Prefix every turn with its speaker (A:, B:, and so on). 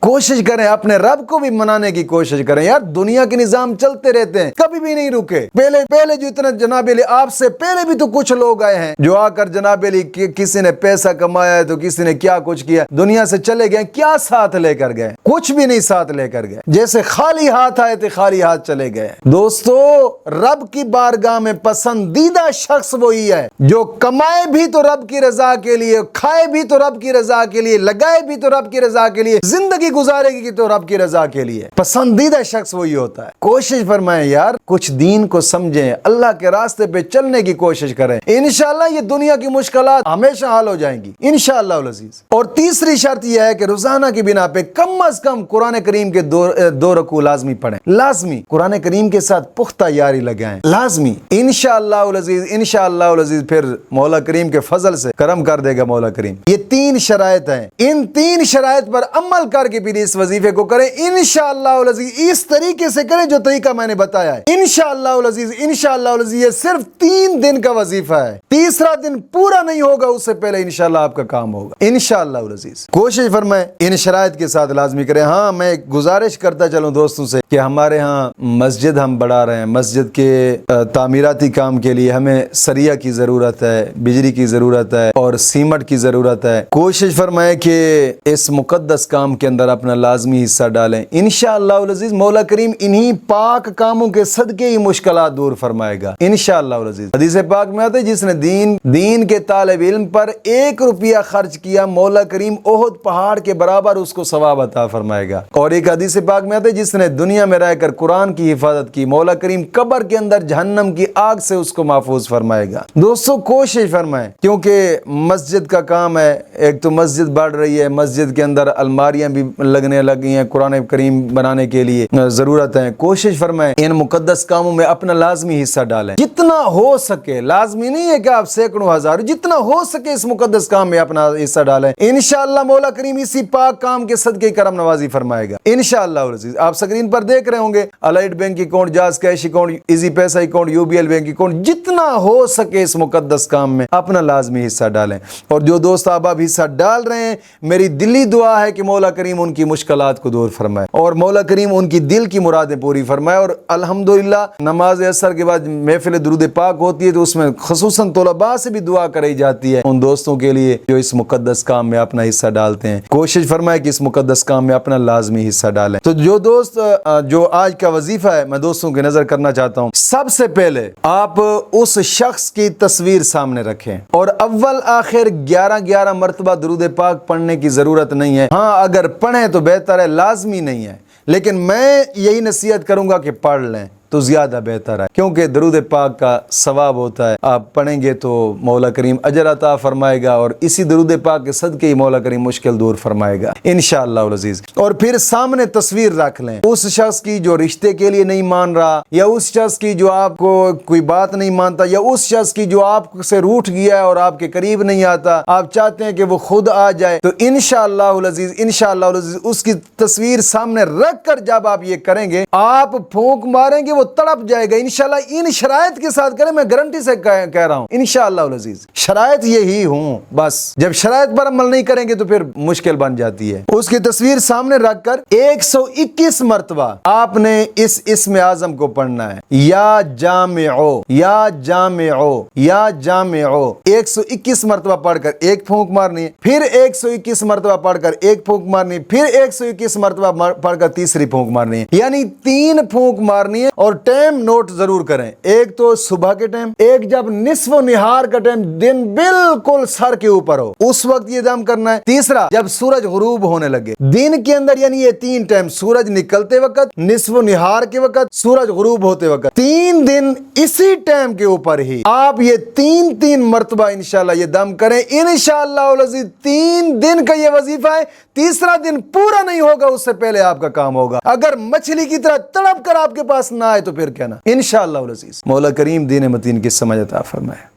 A: کوشش کریں اپنے رب کو بھی منانے کی کوشش کریں یار. دنیا کے نظام چلتے رہتے ہیں, کبھی بھی نہیں رکے. پہلے جو اتنا جناب علی آپ سے پہلے بھی تو کچھ لوگ آئے ہیں جو آ کر جناب علی کسی نے پیسہ کمایا ہے تو کسی نے کیا کچھ کیا, دنیا سے چلے گئے, کیا ساتھ لے کر گئے؟ کچھ بھی نہیں ساتھ لے کر گئے, جیسے خالی ہاتھ آئے تھے خالی ہاتھ چلے گئے. دوستو, رب کی بارگاہ میں پسندیدہ شخص وہی ہے جو کمائے بھی تو رب کی رضا کے لیے, کھائے بھی تو رب کی رضا کے لیے, لگائے بھی تو رب کی رضا کے لیے, زندگی گزارے گی تو رب کی رضا کے لیے. پسندیدہ شخص وہی ہوتا ہے. کوشش فرمائیں یار, کچھ دین کو سمجھیں, اللہ کے راستے پہ چلنے کی کوشش کریں. انشاءاللہ یہ دنیا کی مشکلات ہمیشہ حل ہو جائیں گی انشاءاللہ العزیز. اور تیسری شرط یہ ہے کہ روزانہ کی بنا پہ کم از کم قرآن کریم کے دو رکوع لازمی پڑھیں. لازمی قرآن کریم کے ساتھ پختہ یاری لگائیں, لازمی. انشاءاللہ العزیز, انشاءاللہ العزیز پھر مولا کریم کے فضل سے کرم کر دے گا مولا کریم. یہ 3 شرائط ہیں, ان 3 شرائط پر عمل کر کے پھر اس وظیفے کو کریں انشاءاللہ العزیز. اس طریقے سے کریں جو طریقہ میں نے بتایا ہے انشاءاللہ العزیز. انشاءاللہ العزیز یہ صرف 3 دن کا وظیفہ ہے, تیسرا دن پورا نہیں ہوگا اس سے پہلے انشاءاللہ آپ کا کام ہوگا انشاءاللہ العزیز. کوشش فرمائیں ان شرائط کے ساتھ لازمی کریں. ہاں, میں گزارش کرتا چلوں دوستوں سے کہ ہمارے ہاں مسجد ہم بڑھا رہے ہیں, مسجد کے تعمیراتی کام کے لیے ہمیں سریہ کی ضرورت ہے, بجلی کی ضرورت ہے اور سیمنٹ کی ضرورت ہے. کوشش فرمائیں کہ اس مقدس کام کے اندر اپنا لازمی حصہ ڈالیں انشاءاللہ العزیز. مولا کریم انہی پاک کاموں کے صدقے ہی مشکلات دور فرمائے گا انشاءاللہ العزیز. حدیث پاک میں آتا ہے جس نے دین کے طالب علم پر 1 روپیہ خرچ کیا, مولا کریم احد پہاڑ کے برابر اس کو ثواب عطا فرمائے گا. اور ایک حدیث پاک میں آتا ہے جس نے دنیا میں رہ کر قرآن کی حفاظت کی, مولا کریم قبر کے اندر جہنم کی آگ سے اس کو محفوظ فرمائے گا. دوستو کوشش فرمائیں, کیونکہ مسجد کا کام ہے. ایک تو مسجد بڑھ رہی ہے, مسجد کے اندر الماریاں بھی لگنے لگی ہیں, قرآن کریم بنانے کے لیے ضرورت ہے. کوشش فرمائیں ان مقدس کاموں میں اپنا لازمی حصہ ڈالیں جتنا ہو سکے. لازمی نہیں ہے کہ آپ سینکڑوں ہزار, جتنا ہو سکے اس مقدس کام میں اپنا حصہ ڈالیں. انشاءاللہ مولا کریم اسی پاک کام کے صدقے کرم نوازی فرمائے گا انشاءاللہ العزیز. آپ اسکرین پر دیکھ رہے ہوں گے allied bank account, jazz cash account, easy پیسہ اکاؤنٹ, UBL بینک اکاؤنٹ, جتنا ہو سکے اس مقدس کام میں اپنا لازمی حصہ ڈالیں. اور جو دوست اب حصہ ڈال رہے ہیں, میری دلی دعا ہے کہ مولا کریم ان کی مشکلات کو دور فرمائے اور مولا کریم ان کی دل کی مرادیں پوری فرمائے. اور الحمدللہ نماز عصر کے بعد محفل درود پاک ہوتی ہے تو اس میں خصوصاً طلباء سے بھی دعا کرائی جاتی ہے ان دوستوں کے لیے جو اس مقدس کام میں اپنا حصہ ڈالتے ہیں. کوشش فرمائے کہ اس مقدس کام میں اپنا لازمی حصہ ڈالیں. تو جو دوست جو آج کا وظیفہ ہے میں دوستوں کی نظر کرنا چاہتا ہوں, سب سے پہلے آپ اس شخص کی تصویر سامنے رکھیں اور اول آخر 11 مرتبہ درود پاک پڑھنے کی ضرورت نہیں ہے. ہاں اگر پڑھیں تو بہتر ہے, لازمی نہیں ہے, لیکن میں یہی نصیحت کروں گا کہ پڑھ لیں تو زیادہ بہتر ہے, کیونکہ درود پاک کا ثواب ہوتا ہے. آپ پڑھیں گے تو مولا کریم اجر عطا فرمائے گا اور اسی درود پاک کے صدقے ہی مولا کریم مشکل دور فرمائے گا انشاءاللہ العزیز. اور پھر سامنے تصویر رکھ لیں اس شخص کی جو رشتے کے لیے نہیں مان رہا, یا اس شخص کی جو آپ کو کوئی بات نہیں مانتا, یا اس شخص کی جو آپ سے روٹھ گیا ہے اور آپ کے قریب نہیں آتا, آپ چاہتے ہیں کہ وہ خود آ جائے. تو انشاءاللہ العزیز انشاءاللہ العزیز اس کی تصویر سامنے رکھ کر جب آپ یہ کریں گے, آپ پھونک ماریں گے وہ تڑپ جائے گا انشاءاللہ. ان شرائط کے ساتھ کریں, میں گارنٹی سے کہہ رہا ہوں انشاءاللہ العزیز. شرائط یہی ہوں, بس جب شرائط پر عمل نہیں کریں گے تو پھر مشکل بن جاتی ہے. اس کی تصویر سامنے رکھ کر 121 مرتبہ آپ نے اس اسم اعظم کو پڑھنا ہے, یا جامعو یا جامعو یا جامعو. 121 مرتبہ پڑھ کر ایک پھونک مارنی ہے, پھر 121 مرتبہ پڑھ کر ایک پھونک مارنی ہے, پھر 121 مرتبہ پڑھ کر تیسری پھونک مارنی ہے, یعنی 3 پھونک مارنی ہے. اور ٹائم نوٹ ضرور کریں, ایک تو صبح کے ٹائم, ایک جب نصف و نہار کا ٹائم دن بالکل سر کے اوپر ہو اس وقت یہ دم کرنا ہے. تیسرا جب سورج غروب ہونے لگے دن کے اندر, یعنی یہ 3 ٹائم, سورج نکلتے وقت, نصف و نہار کے وقت, سورج غروب ہوتے وقت, 3 دن اسی ٹائم کے اوپر ہی آپ یہ 3 مرتبہ انشاءاللہ یہ دم کریں انشاءاللہ العزیز. 3 دن کا یہ وظیفہ ہے, تیسرا دن پورا نہیں ہوگا اس سے پہلے آپ کا کام ہوگا. اگر مچھلی کی طرح تڑپ کر آپ کے پاس نہ آئے تو پھر کہنا انشاءاللہ العزیز. مولا کریم دین متین کی سمجھ عطا فرمائے.